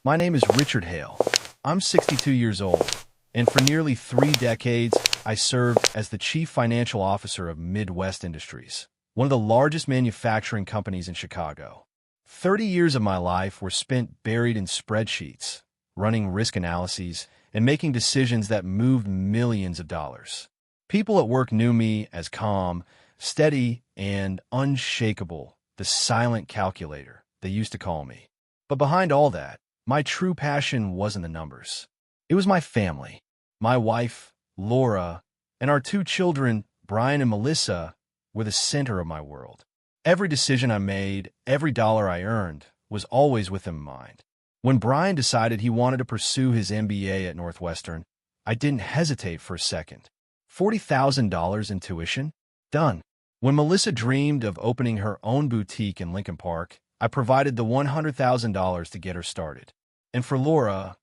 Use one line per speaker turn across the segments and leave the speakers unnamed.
My name is Richard Hale. I'm 62 years old, and for nearly 3 decades, I served as the Chief Financial Officer of Midwest Industries, one of the largest manufacturing companies in Chicago. 30 years of my life were spent buried in spreadsheets, running risk analyses, and making decisions that moved millions of dollars. People at work knew me as calm, steady, and unshakable, the silent calculator, they used to call me. But behind all that, my true passion wasn't the numbers. It was my family. My wife, Laura, and our 2 children, Brian and Melissa, were the center of my world. Every decision I made, every dollar I earned, was always with them in mind. When Brian decided he wanted to pursue his MBA at Northwestern, I didn't hesitate for a second. $40,000 in tuition? Done. When Melissa dreamed of opening her own boutique in Lincoln Park, I provided the $100,000 to get her started. And for Laura,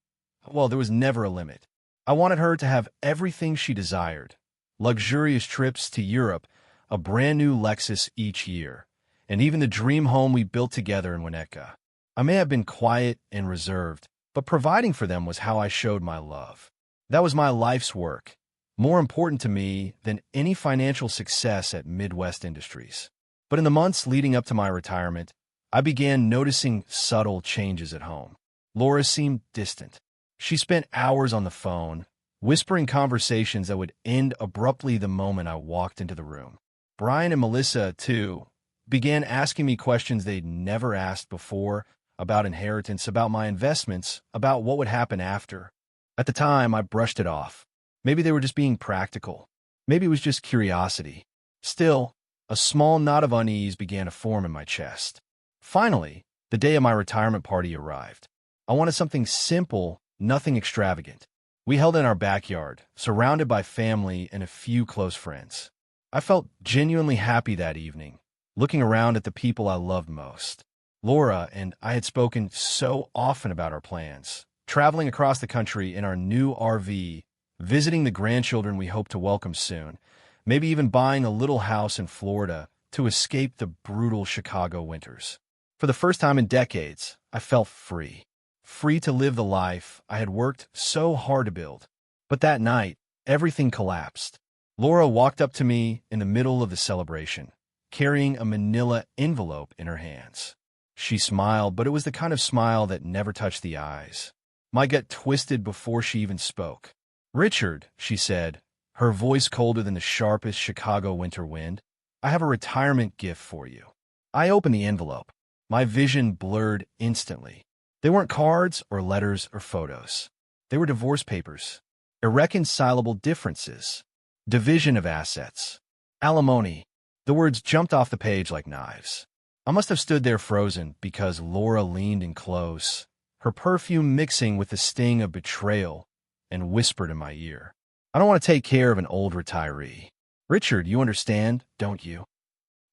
well, there was never a limit. I wanted her to have everything she desired. Luxurious trips to Europe, a brand new Lexus each year, and even the dream home we built together in Winnetka. I may have been quiet and reserved, but providing for them was how I showed my love. That was my life's work, more important to me than any financial success at Midwest Industries. But in the months leading up to my retirement, I began noticing subtle changes at home. Laura seemed distant. She spent hours on the phone, whispering conversations that would end abruptly the moment I walked into the room. Brian and Melissa, too, began asking me questions they'd never asked before about inheritance, about my investments, about what would happen after. At the time, I brushed it off. Maybe they were just being practical. Maybe it was just curiosity. Still, a small knot of unease began to form in my chest. Finally, the day of my retirement party arrived. I wanted something simple, nothing extravagant. We held it in our backyard, surrounded by family and a few close friends. I felt genuinely happy that evening, looking around at the people I loved most. Laura and I had spoken so often about our plans, traveling across the country in our new RV, visiting the grandchildren we hope to welcome soon, maybe even buying a little house in Florida to escape the brutal Chicago winters. For the first time in decades, I felt free. Free to live the life I had worked so hard to build. But that night, everything collapsed. Laura walked up to me in the middle of the celebration, carrying a manila envelope in her hands. She smiled, but it was the kind of smile that never touched the eyes. My gut twisted before she even spoke. "Richard," she said, her voice colder than the sharpest Chicago winter wind, "I have a retirement gift for you." I opened the envelope. My vision blurred instantly. They weren't cards or letters or photos. They were divorce papers, irreconcilable differences, division of assets, alimony. The words jumped off the page like knives. I must have stood there frozen because Laura leaned in close, her perfume mixing with the sting of betrayal, and whispered in my ear, "I don't want to take care of an old retiree. Richard, you understand, don't you?"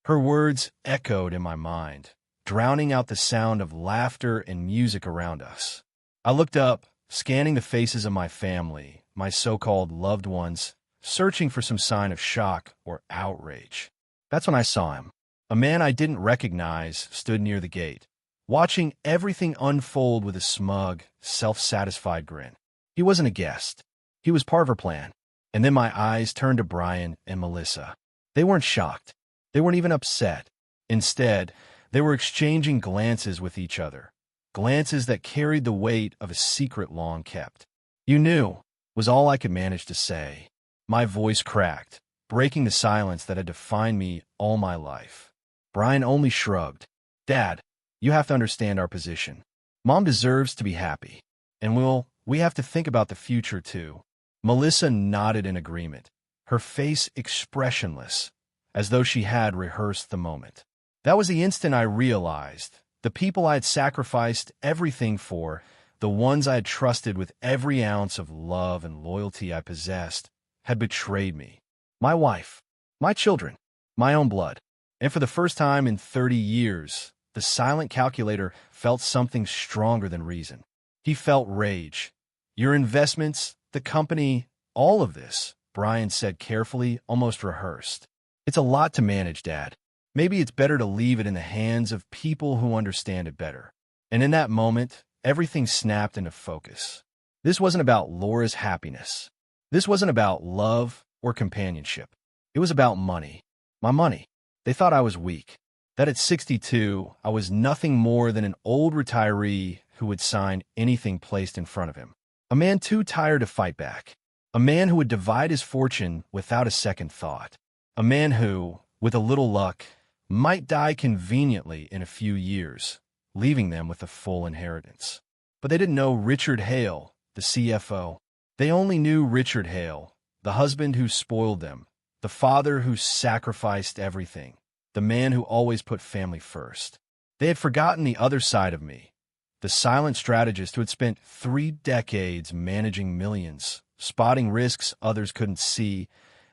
Her words echoed in my mind, drowning out the sound of laughter and music around us. I looked up, scanning the faces of my family, my so-called loved ones, searching for some sign of shock or outrage. That's when I saw him. A man I didn't recognize stood near the gate, watching everything unfold with a smug, self-satisfied grin. He wasn't a guest. He was part of her plan. And then my eyes turned to Brian and Melissa. They weren't shocked. They weren't even upset. Instead, they were exchanging glances with each other, glances that carried the weight of a secret long kept. "You knew," was all I could manage to say. My voice cracked, breaking the silence that had defined me all my life. Brian only shrugged. "Dad, you have to understand our position. Mom deserves to be happy. And we have to think about the future too." Melissa nodded in agreement, her face expressionless, as though she had rehearsed the moment. That was the instant I realized the people I had sacrificed everything for, the ones I had trusted with every ounce of love and loyalty I possessed, had betrayed me. My wife, my children, my own blood. And for the first time in 30 years, the silent calculator felt something stronger than reason. He felt rage. "Your investments, the company, all of this," Brian said carefully, almost rehearsed. "It's a lot to manage, Dad. Maybe it's better to leave it in the hands of people who understand it better." And in that moment, everything snapped into focus. This wasn't about Laura's happiness. This wasn't about love or companionship. It was about money. My money. They thought I was weak. That at 62, I was nothing more than an old retiree who would sign anything placed in front of him. A man too tired to fight back. A man who would divide his fortune without a second thought. A man who, with a little luck, might die conveniently in a few years, leaving them with a full inheritance. But they didn't know Richard Hale, the CFO. They only knew Richard Hale, the husband who spoiled them, the father who sacrificed everything, the man who always put family first. They had forgotten the other side of me, the silent strategist who had spent 3 decades managing millions, spotting risks others couldn't see,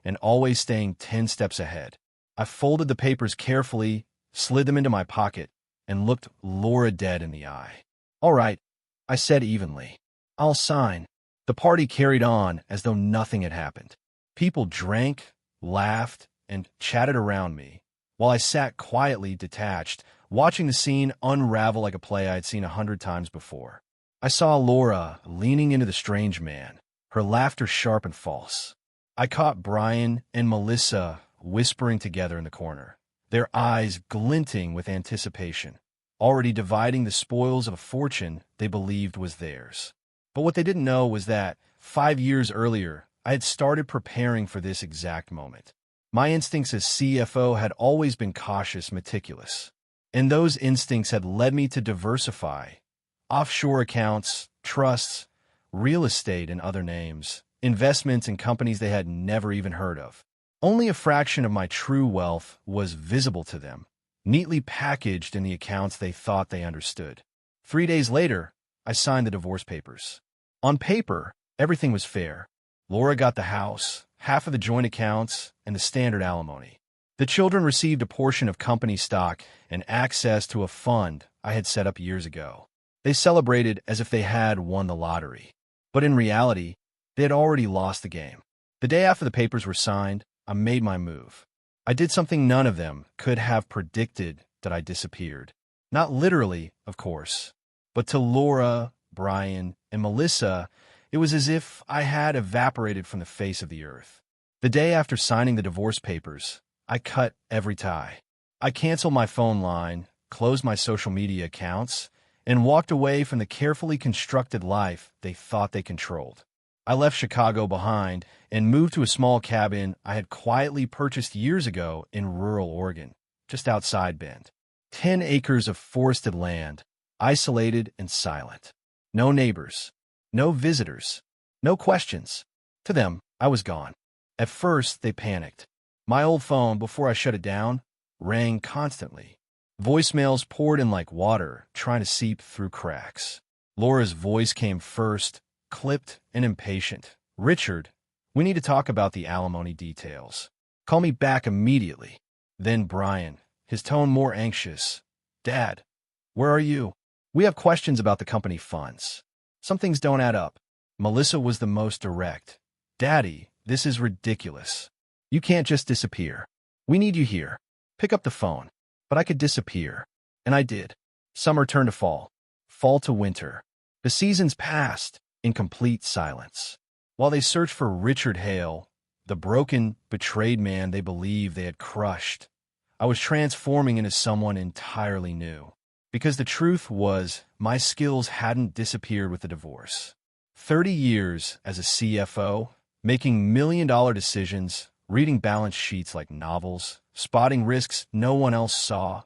and always staying 10 steps ahead. I folded the papers carefully, slid them into my pocket, and looked Laura dead in the eye. "All right," I said evenly. "I'll sign." The party carried on as though nothing had happened. People drank, laughed, and chatted around me, while I sat quietly detached, watching the scene unravel like a play I had seen 100 times before. I saw Laura leaning into the strange man, her laughter sharp and false. I caught Brian and Melissa whispering together in the corner, their eyes glinting with anticipation, already dividing the spoils of a fortune they believed was theirs. But what they didn't know was that, 5 years earlier, I had started preparing for this exact moment. My instincts as CFO had always been cautious, meticulous. And those instincts had led me to diversify. Offshore accounts, trusts, real estate and other names, investments in companies they had never even heard of. Only a fraction of my true wealth was visible to them, neatly packaged in the accounts they thought they understood. 3 days later, I signed the divorce papers. On paper, everything was fair. Laura got the house, half of the joint accounts, and the standard alimony. The children received a portion of company stock and access to a fund I had set up years ago. They celebrated as if they had won the lottery. But in reality, they had already lost the game. The day after the papers were signed, I made my move. I did something none of them could have predicted, that I disappeared. Not literally, of course, but to Laura, Brian, and Melissa, it was as if I had evaporated from the face of the earth. The day after signing the divorce papers, I cut every tie. I canceled my phone line, closed my social media accounts, and walked away from the carefully constructed life they thought they controlled. I left Chicago behind and moved to a small cabin I had quietly purchased years ago in rural Oregon, just outside Bend. 10 acres of forested land, isolated and silent. No neighbors, no visitors, no questions. To them, I was gone. At first, they panicked. My old phone, before I shut it down, rang constantly. Voicemails poured in like water, trying to seep through cracks. Laura's voice came first, clipped and impatient. "Richard, we need to talk about the alimony details. Call me back immediately." Then Brian, his tone more anxious. "Dad, where are you? We have questions about the company funds. Some things don't add up." Melissa was the most direct. "Daddy, this is ridiculous. You can't just disappear. We need you here. Pick up the phone." But I could disappear. And I did. Summer turned to fall. Fall to winter. The seasons passed in complete silence. While they searched for Richard Hale, the broken, betrayed man they believed they had crushed, I was transforming into someone entirely new. Because the truth was, my skills hadn't disappeared with the divorce. 30 years as a CFO, making million-dollar decisions, reading balance sheets like novels, spotting risks no one else saw,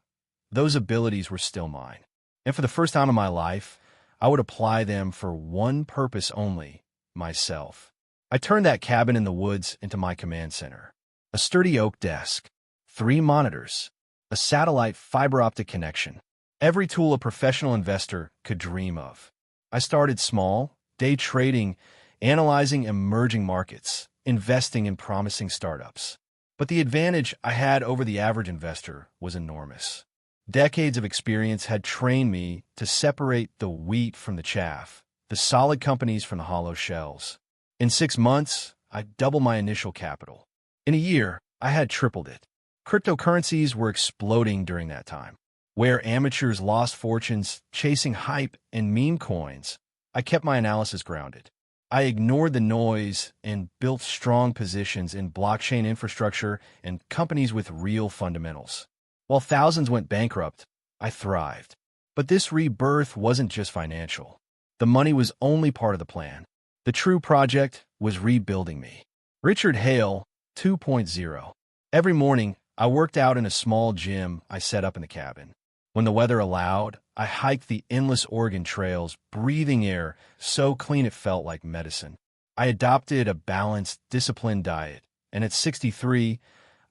those abilities were still mine. And for the first time in my life, I would apply them for one purpose only, myself. I turned that cabin in the woods into my command center. A sturdy oak desk, 3 monitors, a satellite fiber optic connection, every tool a professional investor could dream of. I started small, day trading, analyzing emerging markets, investing in promising startups. But the advantage I had over the average investor was enormous. Decades of experience had trained me to separate the wheat from the chaff, the solid companies from the hollow shells. In 6 months, I doubled my initial capital. In a year, I had tripled it. Cryptocurrencies were exploding during that time. where amateurs lost fortunes chasing hype and meme coins, I kept my analysis grounded. I ignored the noise and built strong positions in blockchain infrastructure and companies with real fundamentals. While thousands went bankrupt, I thrived. But this rebirth wasn't just financial. The money was only part of the plan. The true project was rebuilding me. Richard Hale 2.0. Every morning, I worked out in a small gym I set up in the cabin. When the weather allowed, I hiked the endless Oregon trails, breathing air so clean it felt like medicine. I adopted a balanced, disciplined diet, and at 63,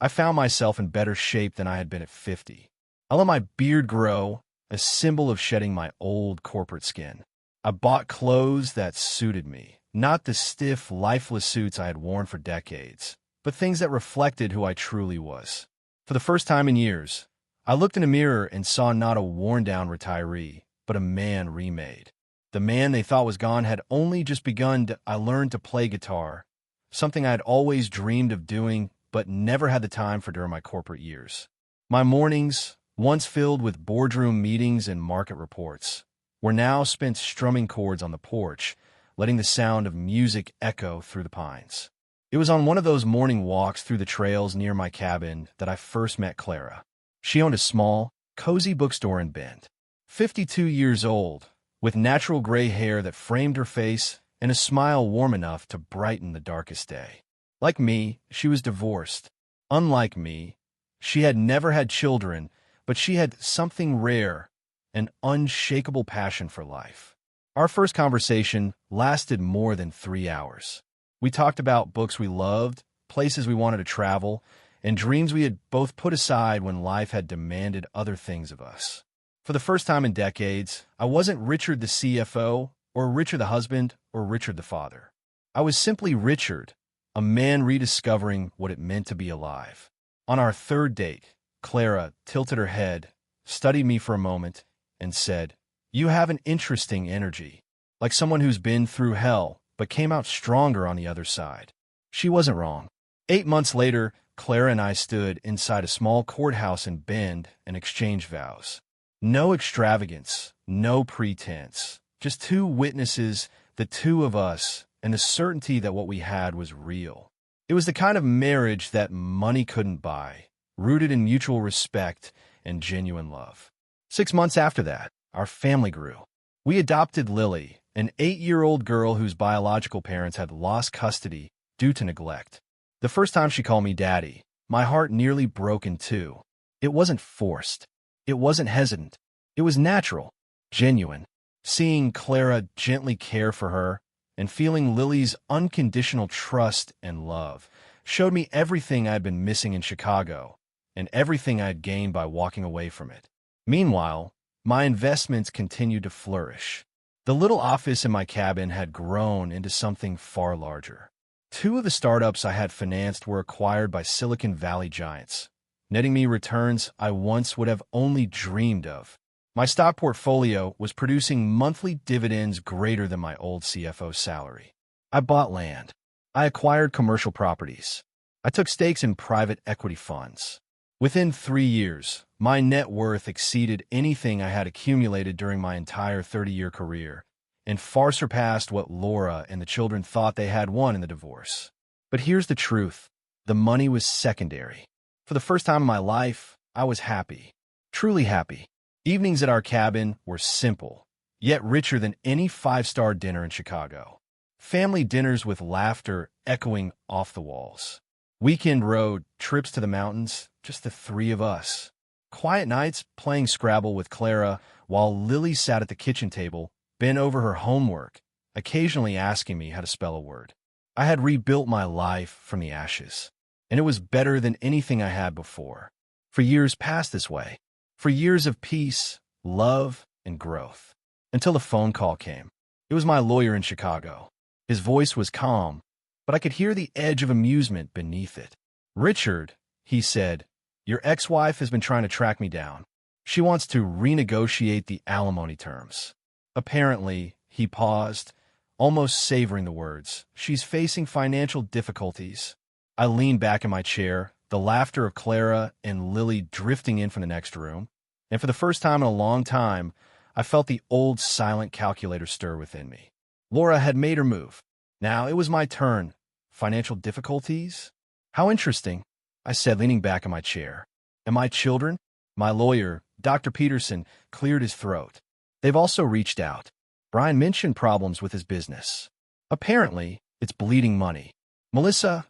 I found myself in better shape than I had been at 50. I let my beard grow, a symbol of shedding my old corporate skin. I bought clothes that suited me, not the stiff, lifeless suits I had worn for decades, but things that reflected who I truly was. For the first time in years, I looked in a mirror and saw not a worn-down retiree, but a man remade. The man they thought was gone had only just begun. I learned to play guitar, something I had always dreamed of doing, but never had the time for during my corporate years. My mornings, once filled with boardroom meetings and market reports, were now spent strumming chords on the porch, letting the sound of music echo through the pines. It was on one of those morning walks through the trails near my cabin that I first met Clara. She owned a small, cozy bookstore in Bend. 52 years old, with natural gray hair that framed her face and a smile warm enough to brighten the darkest day. Like me, she was divorced. Unlike me, she had never had children, but she had something rare, an unshakable passion for life. Our first conversation lasted more than 3 hours. We talked about books we loved, places we wanted to travel, and dreams we had both put aside when life had demanded other things of us. For the first time in decades, I wasn't Richard the CFO, or Richard the husband, or Richard the father. I was simply Richard, a man rediscovering what it meant to be alive. On our third date, Clara tilted her head, studied me for a moment, and said, "You have an interesting energy, like someone who's been through hell, but came out stronger on the other side." She wasn't wrong. 8 months later, Clara and I stood inside a small courthouse in Bend and exchanged vows. No extravagance, no pretense, just two witnesses, the two of us, and the certainty that what we had was real. It was the kind of marriage that money couldn't buy, rooted in mutual respect and genuine love. 6 months after that, our family grew. We adopted Lily, an 8-year-old girl whose biological parents had lost custody due to neglect. The first time she called me Daddy, my heart nearly broke in two. It wasn't forced. It wasn't hesitant. It was natural, genuine. Seeing Clara gently care for her and feeling Lily's unconditional trust and love showed me everything I had been missing in Chicago and everything I had gained by walking away from it. Meanwhile, my investments continued to flourish. The little office in my cabin had grown into something far larger. 2 of the startups I had financed were acquired by Silicon Valley giants, netting me returns I once would have only dreamed of. My stock portfolio was producing monthly dividends greater than my old CFO's salary. I bought land. I acquired commercial properties. I took stakes in private equity funds. Within 3 years, my net worth exceeded anything I had accumulated during my entire 30-year career, and far surpassed what Laura and the children thought they had won in the divorce. But here's the truth. The money was secondary. For the first time in my life, I was happy. Truly happy. Evenings at our cabin were simple, yet richer than any 5-star dinner in Chicago. Family dinners with laughter echoing off the walls. Weekend road trips to the mountains, just the 3 of us. Quiet nights playing Scrabble with Clara while Lily sat at the kitchen table, bent over her homework, occasionally asking me how to spell a word. I had rebuilt my life from the ashes, and it was better than anything I had before. For years past this way, for years of peace, love, and growth. Until a phone call came. It was my lawyer in Chicago. His voice was calm, but I could hear the edge of amusement beneath it. "Richard," he said, "your ex-wife has been trying to track me down. She wants to renegotiate the alimony terms." Apparently, he paused, almost savoring the words. "She's facing financial difficulties." I leaned back in my chair, the laughter of Clara and Lily drifting in from the next room. And for the first time in a long time, I felt the old silent calculator stir within me. Laura had made her move. Now it was my turn. Financial difficulties? How interesting, I said, leaning back in my chair. And my children? My lawyer, Dr. Peterson, cleared his throat. They've also reached out. Brian mentioned problems with his business. Apparently, it's bleeding money. Melissa,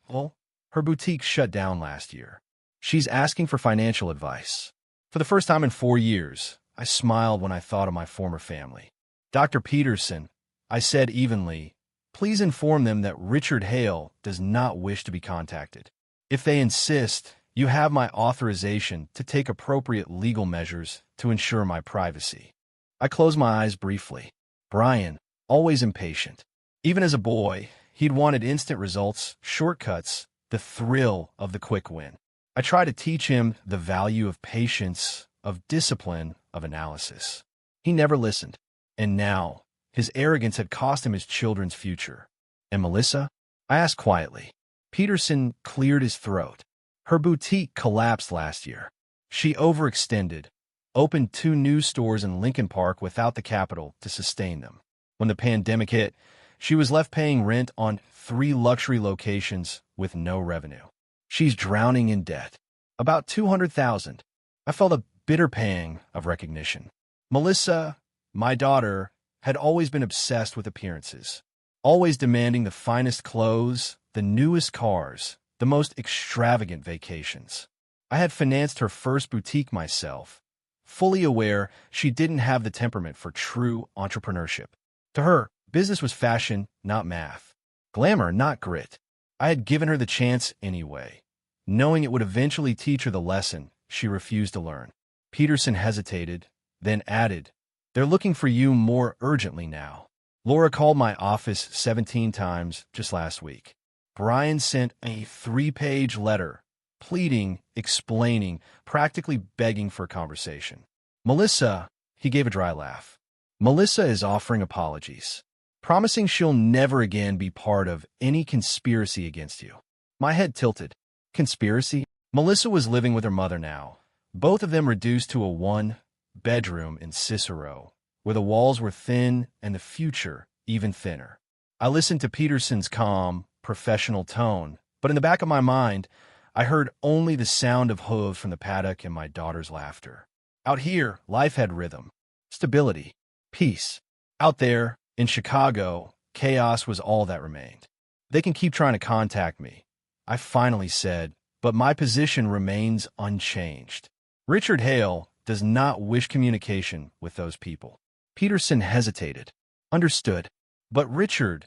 well, her boutique shut down last year. She's asking for financial advice. For the first time in 4 years, I smiled when I thought of my former family. Dr. Peterson, I said evenly, please inform them that Richard Hale does not wish to be contacted. If they insist, you have my authorization to take appropriate legal measures to ensure my privacy. I closed my eyes briefly. Brian, always impatient. Even as a boy, he'd wanted instant results, shortcuts, the thrill of the quick win. I tried to teach him the value of patience, of discipline, of analysis. He never listened. And now, his arrogance had cost him his children's future. And Melissa? I asked quietly. Peterson cleared his throat. Her boutique collapsed last year. She overextended, opened 2 new stores in Lincoln Park without the capital to sustain them. When the pandemic hit, she was left paying rent on 3 luxury locations with no revenue. She's drowning in debt. About $200,000. I felt a bitter pang of recognition. Melissa, my daughter, had always been obsessed with appearances, always demanding the finest clothes, the newest cars, the most extravagant vacations. I had financed her first boutique myself, fully aware she didn't have the temperament for true entrepreneurship. To her, business was fashion, not math. Glamour, not grit. I had given her the chance anyway, knowing it would eventually teach her the lesson she refused to learn. Peterson hesitated, then added, they're looking for you more urgently now. Laura called my office 17 times just last week. Brian sent a 3-page letter, pleading, explaining, practically begging for a conversation. Melissa, he gave a dry laugh. Melissa is offering apologies, promising she'll never again be part of any conspiracy against you. My head tilted. Conspiracy? Melissa was living with her mother now, both of them reduced to a 1-bedroom in Cicero, where the walls were thin and the future even thinner. I listened to Peterson's calm, professional tone, but in the back of my mind, I heard only the sound of hooves from the paddock and my daughter's laughter. Out here, life had rhythm, stability, peace. Out there, in Chicago, chaos was all that remained. They can keep trying to contact me, I finally said, but my position remains unchanged. Richard Hale does not wish communication with those people. Peterson hesitated. Understood. But Richard,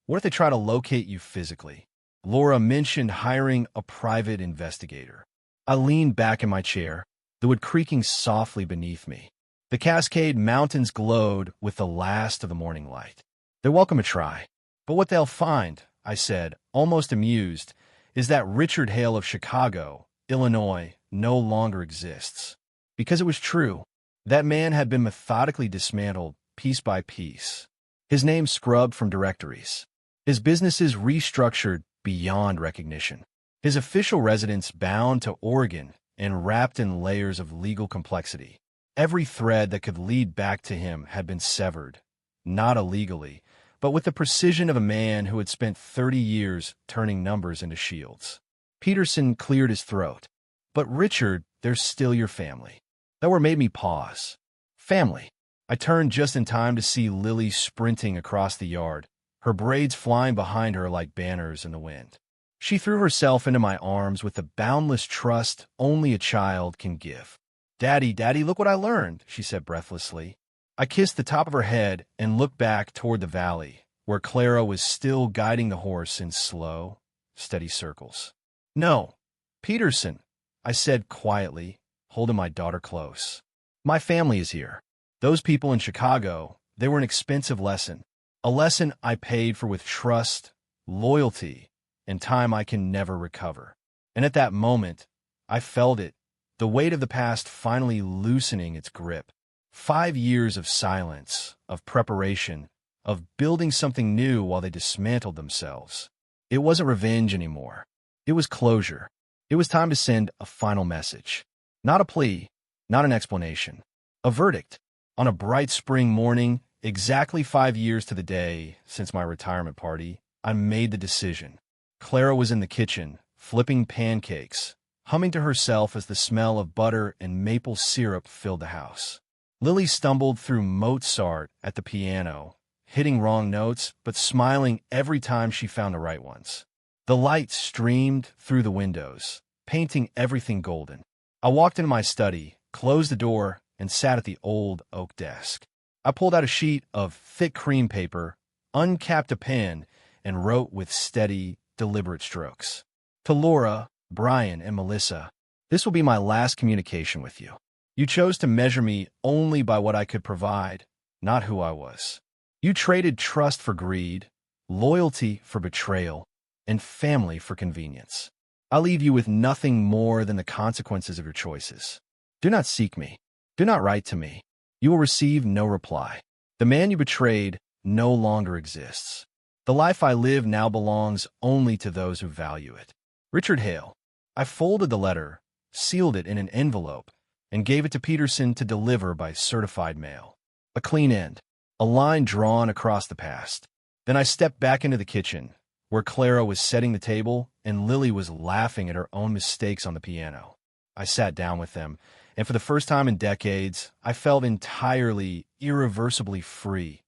what if they try to locate you physically? Laura mentioned hiring a private investigator. I leaned back in my chair, the wood creaking softly beneath me. The Cascade Mountains glowed with the last of the morning light. They're welcome to try. But what they'll find, I said, almost amused, is that Richard Hale of Chicago, Illinois, no longer exists. Because it was true. That man had been methodically dismantled piece by piece. His name scrubbed from directories. His businesses restructured beyond recognition. His official residence bound to Oregon and wrapped in layers of legal complexity. Every thread that could lead back to him had been severed, not illegally, but with the precision of a man who had spent 30 years turning numbers into shields. Peterson cleared his throat. But Richard, there's still your family. That word made me pause. Family. I turned just in time to see Lily sprinting across the yard, her braids flying behind her like banners in the wind. She threw herself into my arms with the boundless trust only a child can give. Daddy, Daddy, look what I learned, she said breathlessly. I kissed the top of her head and looked back toward the valley, where Clara was still guiding the horse in slow, steady circles. No, Peterson, I said quietly, holding my daughter close. My family is here. Those people in Chicago, they were an expensive lesson. A lesson I paid for with trust, loyalty, and time I can never recover. And at that moment, I felt it, the weight of the past finally loosening its grip. 5 years of silence, of preparation, of building something new while they dismantled themselves. It wasn't revenge anymore. It was closure. It was time to send a final message. Not a plea, not an explanation. A verdict. On a bright spring morning, exactly 5 years to the day since my retirement party, I made the decision. Clara was in the kitchen, flipping pancakes, humming to herself as the smell of butter and maple syrup filled the house. Lily stumbled through Mozart at the piano, hitting wrong notes but smiling every time she found the right ones. The light streamed through the windows, painting everything golden. I walked into my study, closed the door, and sat at the old oak desk. I pulled out a sheet of thick cream paper, uncapped a pen, and wrote with steady, deliberate strokes. To Laura, Brian, and Melissa, this will be my last communication with you. You chose to measure me only by what I could provide, not who I was. You traded trust for greed, loyalty for betrayal, and family for convenience. I leave you with nothing more than the consequences of your choices. Do not seek me. Do not write to me. You will receive no reply. The man you betrayed no longer exists. The life I live now belongs only to those who value it. Richard Hale. I folded the letter, sealed it in an envelope, and gave it to Peterson to deliver by certified mail. A clean end, a line drawn across the past. Then I stepped back into the kitchen, where Clara was setting the table and Lily was laughing at her own mistakes on the piano. I sat down with them, and for the first time in decades, I felt entirely, irreversibly free.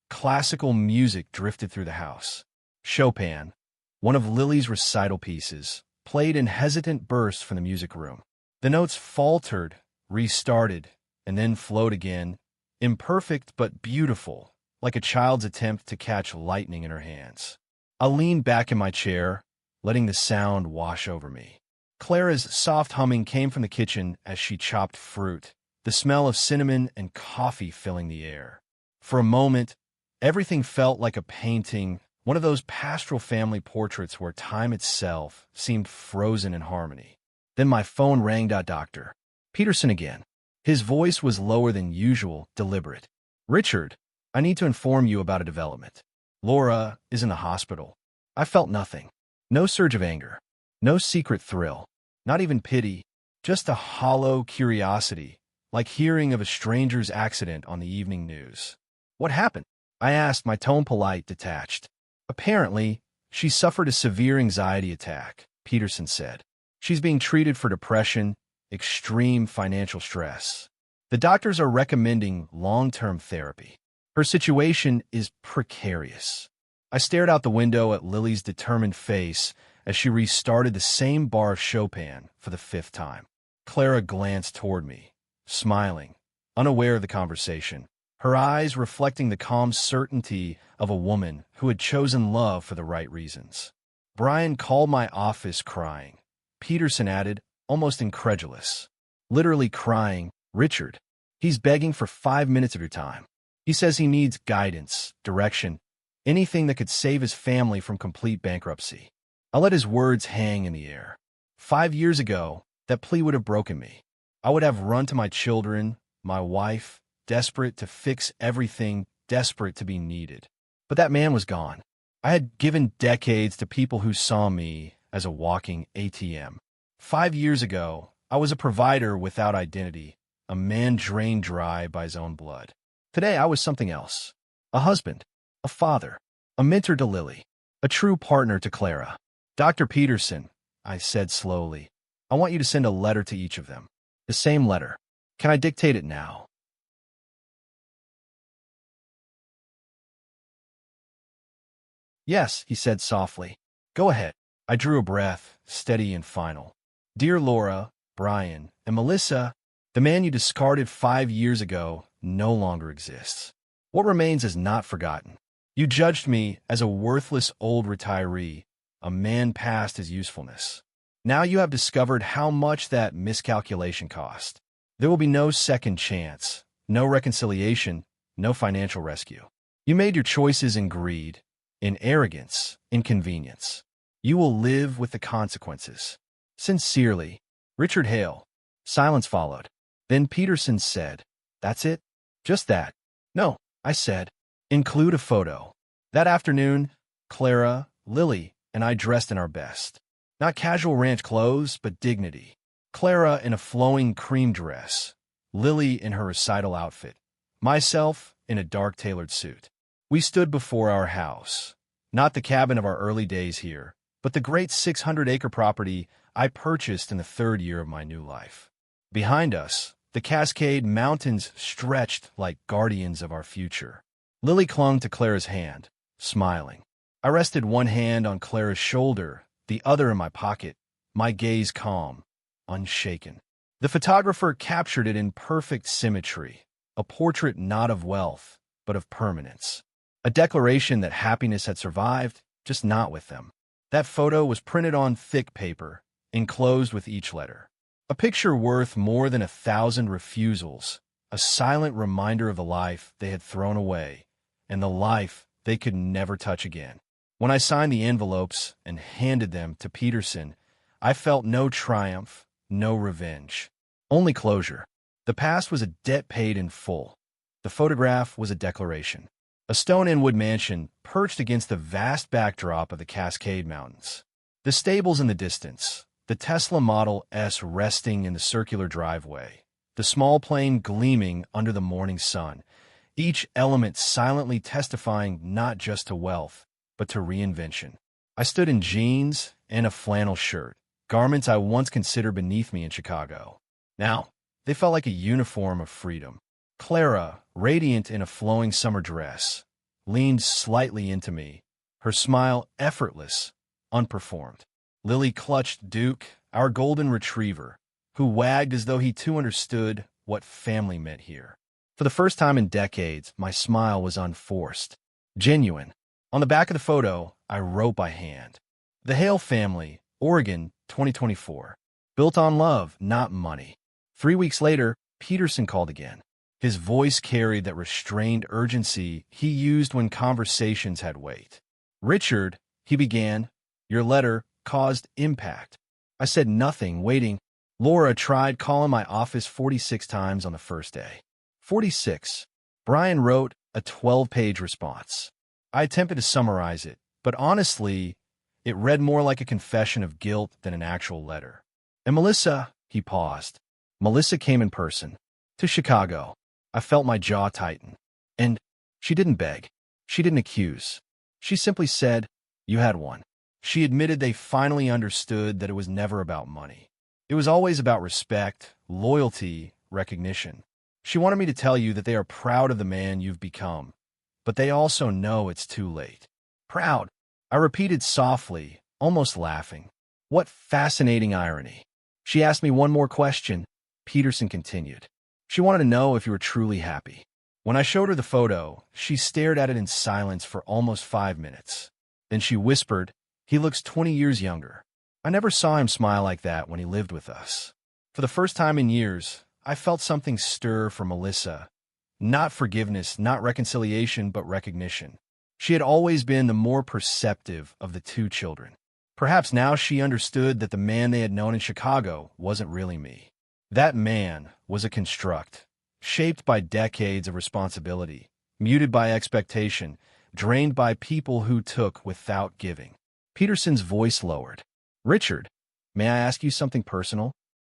Classical music drifted through the house. Chopin, one of Lily's recital pieces, played in hesitant bursts from the music room. The notes faltered, restarted, and then flowed again, imperfect but beautiful, like a child's attempt to catch lightning in her hands. I leaned back in my chair, letting the sound wash over me. Clara's soft humming came from the kitchen as she chopped fruit, the smell of cinnamon and coffee filling the air. For a moment, everything felt like a painting, one of those pastoral family portraits where time itself seemed frozen in harmony. Then my phone rang. Dr. Peterson again. His voice was lower than usual, deliberate. Richard, I need to inform you about a development. Laura is in the hospital. I felt nothing. No surge of anger. No secret thrill. Not even pity. Just a hollow curiosity, like hearing of a stranger's accident on the evening news. What happened? I asked, my tone polite, detached. Apparently, she suffered a severe anxiety attack, Peterson said. She's being treated for depression, extreme financial stress. The doctors are recommending long-term therapy. Her situation is precarious. I stared out the window at Lily's determined face as she restarted the same bar of Chopin for the 5th time. Clara glanced toward me, smiling, unaware of the conversation, her eyes reflecting the calm certainty of a woman who had chosen love for the right reasons. Brian called my office crying. Peterson added, almost incredulous. Literally crying, Richard, he's begging for 5 minutes of your time. He says he needs guidance, direction, anything that could save his family from complete bankruptcy. I let his words hang in the air. 5 years ago, that plea would have broken me. I would have run to my children, my wife, desperate to fix everything, desperate to be needed. But that man was gone. I had given decades to people who saw me as a walking ATM. 5 years ago, I was a provider without identity, a man drained dry by his own blood. Today, I was something else. A husband, a father, a mentor to Lily, a true partner to Clara. Dr. Peterson, I said slowly, I want you to send a letter to each of them. The same letter. Can I dictate it now? Yes, he said softly. Go ahead. I drew a breath, steady and final. Dear Laura, Brian, and Melissa, the man you discarded 5 years ago no longer exists. What remains is not forgotten. You judged me as a worthless old retiree, a man past his usefulness. Now you have discovered how much that miscalculation cost. There will be no second chance, no reconciliation, no financial rescue. You made your choices in greed, in arrogance, in convenience. You will live with the consequences. Sincerely, Richard Hale. Silence followed. Then Peterson said, That's it? Just that? No, I said. Include a photo. That afternoon, Clara, Lily, and I dressed in our best. Not casual ranch clothes, but dignity. Clara in a flowing cream dress, Lily in her recital outfit, myself in a dark tailored suit. We stood before our house, not the cabin of our early days here, but the great 600-acre property I purchased in the third year of my new life. Behind us, the Cascade Mountains stretched like guardians of our future. Lily clung to Clara's hand, smiling. I rested one hand on Clara's shoulder, the other in my pocket, my gaze calm, unshaken. The photographer captured it in perfect symmetry, a portrait not of wealth, but of permanence. A declaration that happiness had survived, just not with them. That photo was printed on thick paper, enclosed with each letter. A picture worth more than 1,000 refusals, a silent reminder of the life they had thrown away, and the life they could never touch again. When I signed the envelopes and handed them to Peterson, I felt no triumph, no revenge, only closure. The past was a debt paid in full. The photograph was a declaration. A stone Inwood mansion perched against the vast backdrop of the Cascade Mountains. The stables in the distance, the Tesla Model S resting in the circular driveway, the small plane gleaming under the morning sun, each element silently testifying not just to wealth, but to reinvention. I stood in jeans and a flannel shirt, garments I once considered beneath me in Chicago. Now, they felt like a uniform of freedom. Clara, radiant in a flowing summer dress, leaned slightly into me, her smile effortless, unperformed. Lily clutched Duke, our golden retriever, who wagged as though he too understood what family meant here. For the first time in decades, my smile was unforced, genuine. On the back of the photo, I wrote by hand, "The Hale Family, Oregon, 2024. Built on love, not money." 3 weeks later, Peterson called again. His voice carried that restrained urgency he used when conversations had weight. "Richard," he began, "your letter caused impact." I said nothing, waiting. Laura tried calling my office 46 times on the first day. 46. Brian wrote a 12-page response. I attempted to summarize it, but honestly, it read more like a confession of guilt than an actual letter. "And Melissa," he paused. "Melissa came in person. To Chicago." I felt my jaw tighten. And she didn't beg. She didn't accuse. She simply said, "You had one." She admitted they finally understood that it was never about money. It was always about respect, loyalty, recognition. She wanted me to tell you that they are proud of the man you've become, but they also know it's too late. "Proud," I repeated softly, almost laughing. What fascinating irony. She asked me one more question. Peterson continued. She wanted to know if you were truly happy. When I showed her the photo, she stared at it in silence for almost 5 minutes. Then she whispered, "He looks 20 years younger." I never saw him smile like that when he lived with us. For the first time in years, I felt something stir for Melissa. Not forgiveness, not reconciliation, but recognition. She had always been the more perceptive of the two children. Perhaps now she understood that the man they had known in Chicago wasn't really me. That man was a construct, shaped by decades of responsibility, muted by expectation, drained by people who took without giving. Peterson's voice lowered. "Richard, may I ask you something personal?"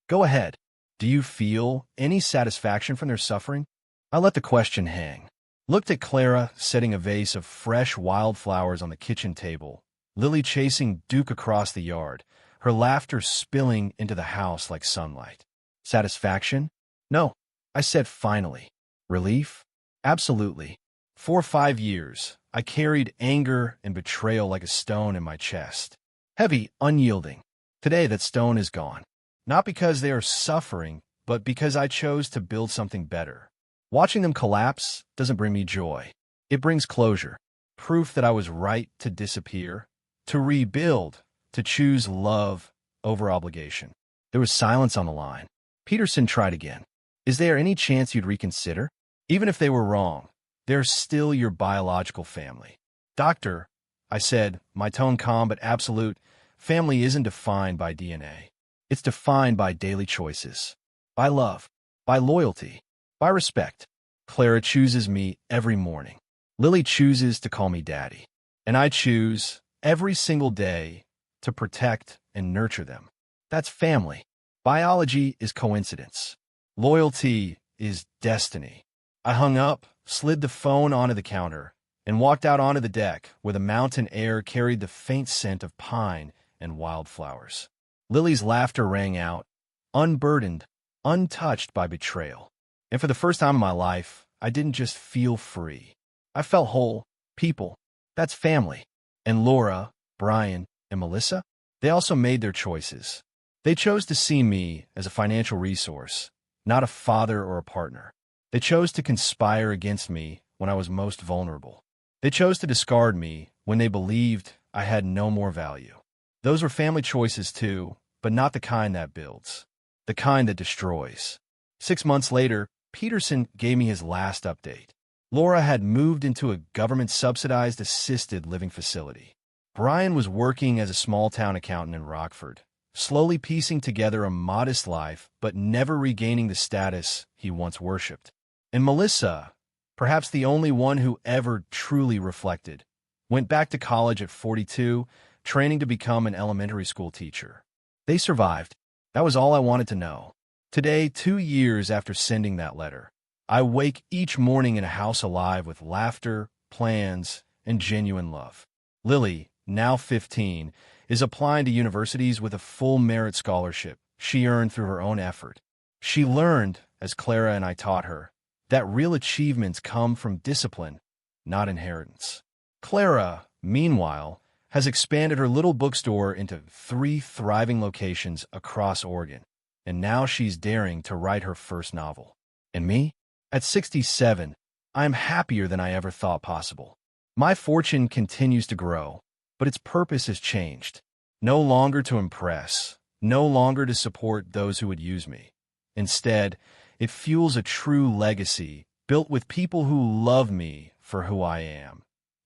"Go ahead. Do you feel any satisfaction from their suffering?" I let the question hang. Looked at Clara setting a vase of fresh wildflowers on the kitchen table, Lily chasing Duke across the yard, her laughter spilling into the house like sunlight. Satisfaction? No, I said finally. Relief? Absolutely. For 5 years, I carried anger and betrayal like a stone in my chest. Heavy, unyielding. Today that stone is gone. Not because they are suffering, but because I chose to build something better. Watching them collapse doesn't bring me joy. It brings closure. Proof that I was right to disappear, to rebuild, to choose love over obligation. There was silence on the line. Peterson tried again. "Is there any chance you'd reconsider? Even if they were wrong, they're still your biological family." "Doctor," I said, my tone calm but absolute, "family isn't defined by DNA. It's defined by daily choices. By love, by loyalty, by respect. Clara chooses me every morning. Lily chooses to call me daddy. And I choose, every single day, to protect and nurture them. That's family. Biology is coincidence. Loyalty is destiny. I hung up, slid the phone onto the counter, and walked out onto the deck where the mountain air carried the faint scent of pine and wildflowers. Lily's laughter rang out, unburdened, untouched by betrayal. And for the first time in my life, I didn't just feel free. I felt whole. People, that's family. And Laura, Brian, and Melissa, they also made their choices. They chose to see me as a financial resource, not a father or a partner. They chose to conspire against me when I was most vulnerable. They chose to discard me when they believed I had no more value. Those were family choices too, but not the kind that builds, the kind that destroys. 6 months later, Peterson gave me his last update. Laura had moved into a government-subsidized assisted living facility. Brian was working as a small-town accountant in Rockford, slowly piecing together a modest life but never regaining the status he once worshipped. And Melissa, perhaps the only one who ever truly reflected, went back to college at 42, training to become an elementary school teacher. They survived. That was all I wanted to know. Today, 2 years after sending that letter, I wake each morning in a house alive with laughter, plans, and genuine love. Lily, now 15, is applying to universities with a full merit scholarship she earned through her own effort. She learned, as Clara and I taught her, that real achievements come from discipline, not inheritance. Clara, meanwhile, has expanded her little bookstore into 3 thriving locations across Oregon, and now she's daring to write her first novel. And me? At 67, I am happier than I ever thought possible. My fortune continues to grow, but its purpose has changed. No longer to impress, no longer to support those who would use me. Instead, it fuels a true legacy built with people who love me for who I am,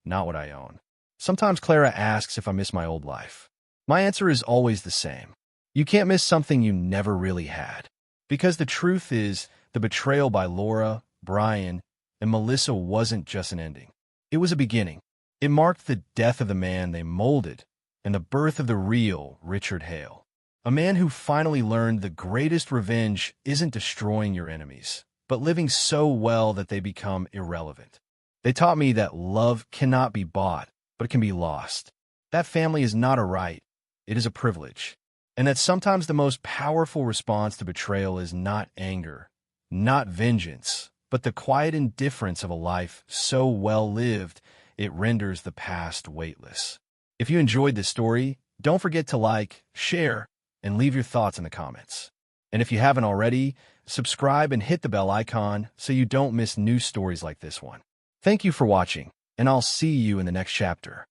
not what I own. Sometimes Clara asks if I miss my old life. My answer is always the same. You can't miss something you never really had. Because the truth is, the betrayal by Laura, Brian, and Melissa wasn't just an ending. It was a beginning. It marked the death of the man they molded and the birth of the real Richard Hale. A man who finally learned the greatest revenge isn't destroying your enemies, but living so well that they become irrelevant. They taught me that love cannot be bought, but it can be lost. That family is not a right, it is a privilege. And that sometimes the most powerful response to betrayal is not anger, not vengeance, but the quiet indifference of a life so well lived it renders the past weightless. If you enjoyed this story, don't forget to like, share, and leave your thoughts in the comments. And if you haven't already, subscribe and hit the bell icon so you don't miss new stories like this one. Thank you for watching, and I'll see you in the next chapter.